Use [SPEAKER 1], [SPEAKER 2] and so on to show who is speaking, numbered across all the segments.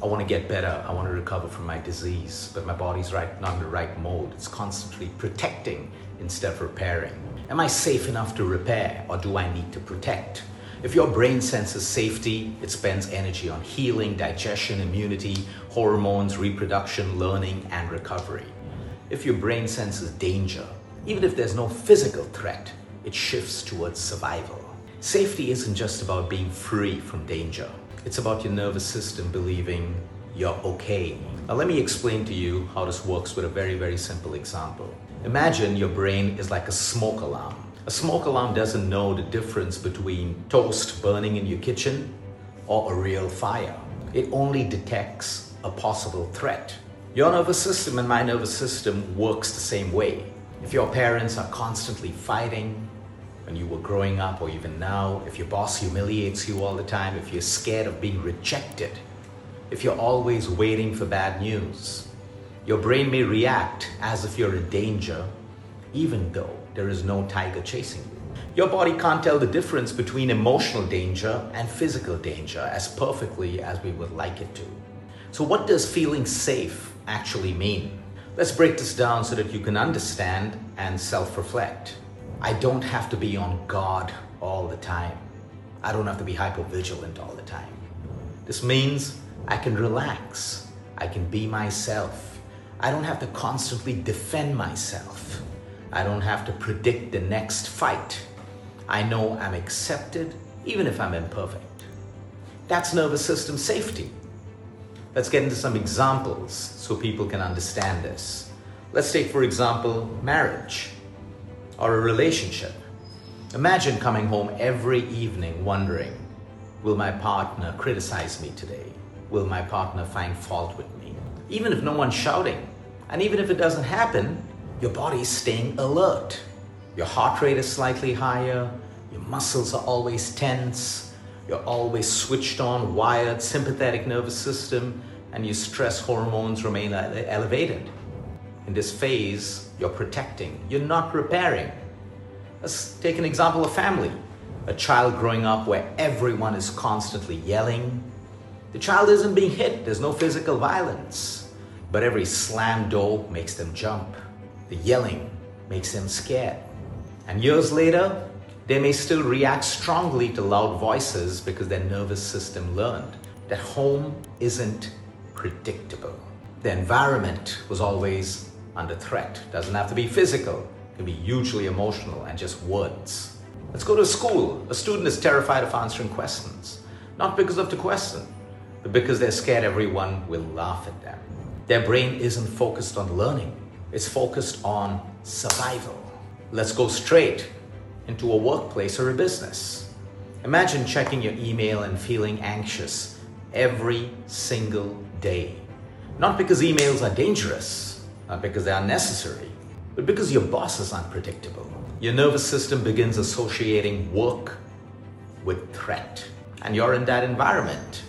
[SPEAKER 1] I want to get better. I want to recover from my disease, but my body's not in the right mode. It's constantly protecting instead of repairing. Am I safe enough to repair, or do I need to protect? If your brain senses safety, it spends energy on healing, digestion, immunity, hormones, reproduction, learning, and recovery. If your brain senses danger, even if there's no physical threat, it shifts towards survival. Safety isn't just about being free from danger. It's about your nervous system believing you're okay. Now let me explain to you how this works with a very, very simple example. Imagine your brain is like a smoke alarm. A smoke alarm doesn't know the difference between toast burning in your kitchen or a real fire. It only detects a possible threat. Your nervous system and my nervous system works the same way. If your parents are constantly fighting, when you were growing up or even now, if your boss humiliates you all the time, if you're scared of being rejected, if you're always waiting for bad news, your brain may react as if you're in danger, even though there is no tiger chasing you. Your body can't tell the difference between emotional danger and physical danger as perfectly as we would like it to. So what does feeling safe actually mean? Let's break this down so that you can understand and self-reflect. I don't have to be on guard all the time. I don't have to be hypervigilant all the time. This means I can relax. I can be myself. I don't have to constantly defend myself. I don't have to predict the next fight. I know I'm accepted even if I'm imperfect. That's nervous system safety. Let's get into some examples so people can understand this. Let's take, for example, marriage or a relationship. Imagine coming home every evening wondering, will my partner criticize me today? Will my partner find fault with me? Even if no one's shouting, and even if it doesn't happen, your body's staying alert. Your heart rate is slightly higher, your muscles are always tense, you're always switched on, wired, sympathetic nervous system, and your stress hormones remain elevated. In this phase, you're protecting, you're not repairing. Let's take an example of family. A child growing up where everyone is constantly yelling. The child isn't being hit, there's no physical violence, but every slammed door makes them jump. The yelling makes them scared. And years later, they may still react strongly to loud voices because their nervous system learned that home isn't predictable. The environment was always under threat. Doesn't have to be physical, it can be hugely emotional and just words. Let's go to school. A student is terrified of answering questions, not because of the question, but because they're scared everyone will laugh at them. Their brain isn't focused on learning, it's focused on survival. Let's go straight into a workplace or a business. Imagine checking your email and feeling anxious every single day. Not because emails are dangerous, not because they are necessary, but because your boss is unpredictable. Your nervous system begins associating work with threat. And you're in that environment.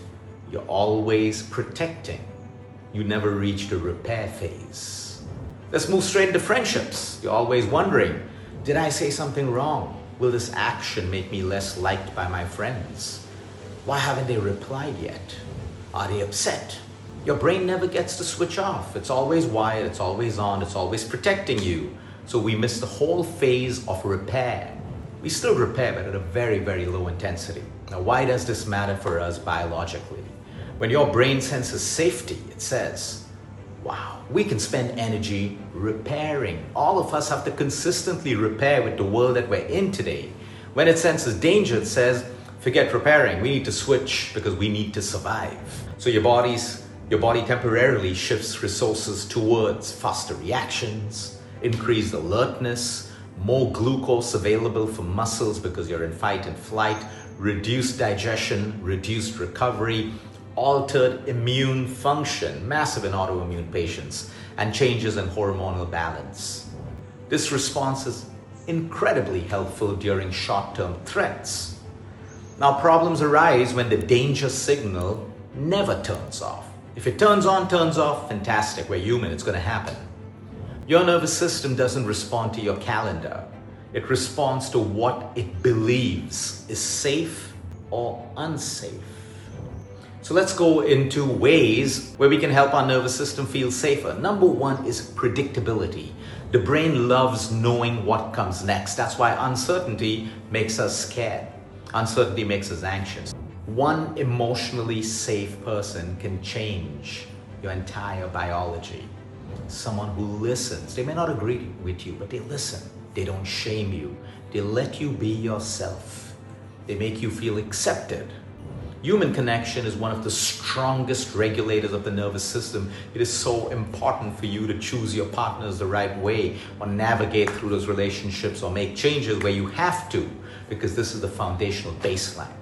[SPEAKER 1] You're always protecting. You never reach the repair phase. Let's move straight into friendships. You're always wondering, did I say something wrong? Will this action make me less liked by my friends? Why haven't they replied yet? Are they upset? Your brain never gets to switch off. It's always wired, it's always on, it's always protecting you. So we miss the whole phase of repair. We still repair, but at a very, very low intensity. Now, why does this matter for us biologically? When your brain senses safety, it says, wow, we can spend energy repairing. All of us have to consistently repair with the world that we're in today. When it senses danger, it says, forget repairing. We need to switch because we need to survive. So your body temporarily shifts resources towards faster reactions, increased alertness, more glucose available for muscles because you're in fight and flight, reduced digestion, reduced recovery, altered immune function, massive in autoimmune patients, and changes in hormonal balance. This response is incredibly helpful during short-term threats. Now, problems arise when the danger signal never turns off. If it turns on, turns off, fantastic, we're human, it's going to happen. Your nervous system doesn't respond to your calendar. It responds to what it believes is safe or unsafe. So let's go into ways where we can help our nervous system feel safer. Number one is predictability. The brain loves knowing what comes next. That's why uncertainty makes us scared. Uncertainty makes us anxious. One emotionally safe person can change your entire biology. Someone who listens. They may not agree with you, but they listen. They don't shame you. They let you be yourself. They make you feel accepted. Human connection is one of the strongest regulators of the nervous system. It is so important for you to choose your partners the right way, or navigate through those relationships, or make changes where you have to, because this is the foundational baseline.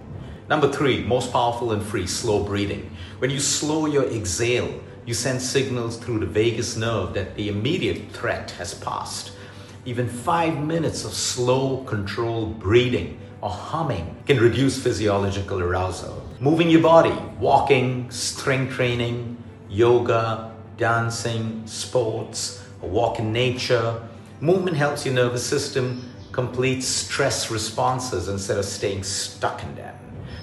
[SPEAKER 1] Number three, most powerful and free, slow breathing. When you slow your exhale, you send signals through the vagus nerve that the immediate threat has passed. Even 5 minutes of slow, controlled breathing or humming can reduce physiological arousal. Moving your body, walking, strength training, yoga, dancing, sports, a walk in nature. Movement helps your nervous system complete stress responses instead of staying stuck in them.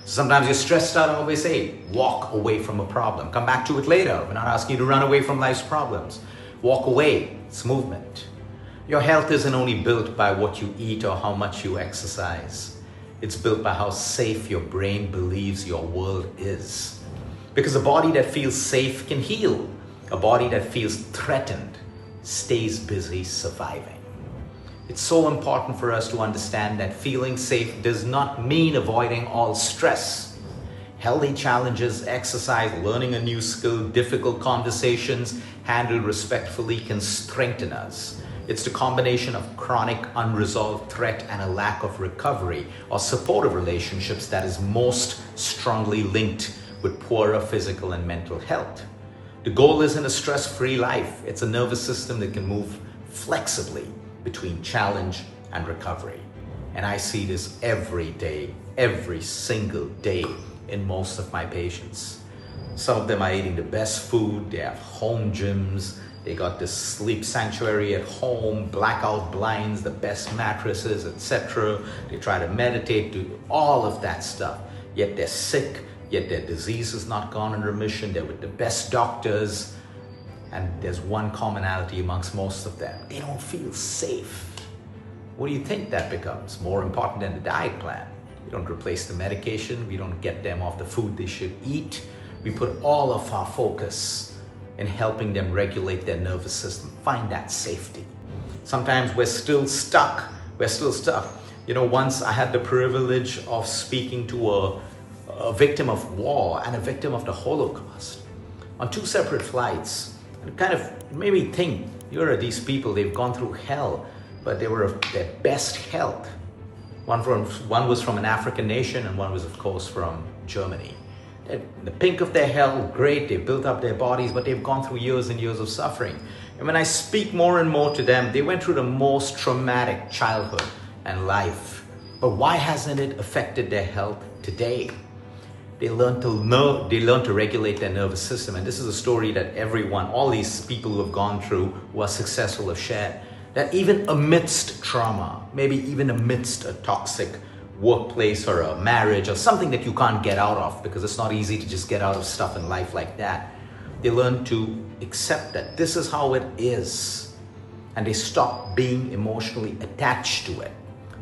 [SPEAKER 1] Sometimes you're stressed out, I always say, walk away from a problem. Come back to it later. We're not asking you to run away from life's problems. Walk away, it's movement. Your health isn't only built by what you eat or how much you exercise. It's built by how safe your brain believes your world is. Because a body that feels safe can heal. A body that feels threatened stays busy surviving. It's so important for us to understand that feeling safe does not mean avoiding all stress. Healthy challenges, exercise, learning a new skill, difficult conversations handled respectfully can strengthen us. It's the combination of chronic unresolved threat and a lack of recovery or supportive relationships that is most strongly linked with poorer physical and mental health. The goal isn't a stress-free life. It's a nervous system that can move flexibly between challenge and recovery. And I see this every day, every single day in most of my patients. Some of them are eating the best food, they have home gyms, they got this sleep sanctuary at home, blackout blinds, the best mattresses, etc. They try to meditate, do all of that stuff, yet they're sick, yet their disease is not gone in remission, they're with the best doctors. And there's one commonality amongst most of them. They don't feel safe. What do you think that becomes? More important than the diet plan. We don't replace the medication. We don't get them off the food they should eat. We put all of our focus in helping them regulate their nervous system, find that safety. Sometimes we're still stuck. You know, once I had the privilege of speaking to a victim of war and a victim of the Holocaust on 2 separate flights. It kind of made me think, here are these people, they've gone through hell, but they were of their best health. One was from an African nation and one was, of course, from Germany. They're in the pink of their health, great, they built up their bodies, but they've gone through years and years of suffering. And when I speak more and more to them, they went through the most traumatic childhood and life. But why hasn't it affected their health today? They learn to regulate their nervous system. And this is a story that everyone, all these people who have gone through, who are successful, have shared. That even amidst trauma, maybe even amidst a toxic workplace or a marriage or something that you can't get out of, because it's not easy to just get out of stuff in life like that, they learn to accept that this is how it is. And they stop being emotionally attached to it.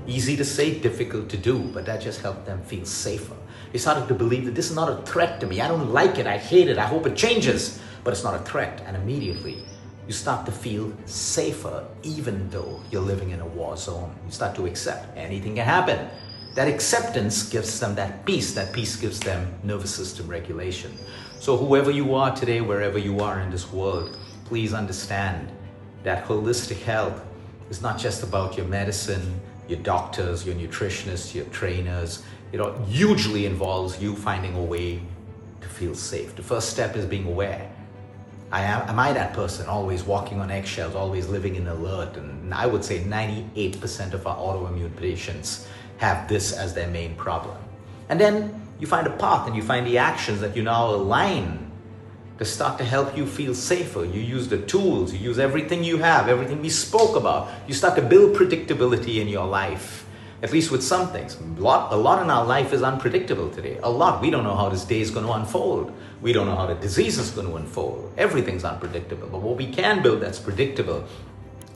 [SPEAKER 1] Easy to say, difficult to do, but that just helped them feel safer. They started to believe that this is not a threat to me. I don't like it. I hate it. I hope it changes. But it's not a threat. And immediately, you start to feel safer, even though you're living in a war zone. You start to accept anything can happen. That acceptance gives them that peace. That peace gives them nervous system regulation. So whoever you are today, wherever you are in this world, please understand that holistic health is not just about your medicine, your doctors, your nutritionists, your trainers. It hugely involves you finding a way to feel safe. The first step is being aware. Am I that person always walking on eggshells, always living in alert? And I would say 98% of our autoimmune patients have this as their main problem. And then you find a path and you find the actions that you now align to start to help you feel safer. You use the tools, you use everything you have, everything we spoke about. You start to build predictability in your life. At least with some things. A lot in our life is unpredictable today. A lot. We don't know how this day is going to unfold. We don't know how the disease is going to unfold. Everything's unpredictable. But what we can build that's predictable,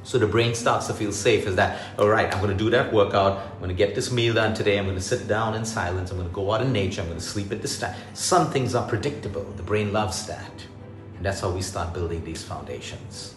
[SPEAKER 1] so the brain starts to feel safe, is that, all right, I'm going to do that workout. I'm going to get this meal done today. I'm going to sit down in silence. I'm going to go out in nature. I'm going to sleep at this time. Some things are predictable. The brain loves that. And that's how we start building these foundations.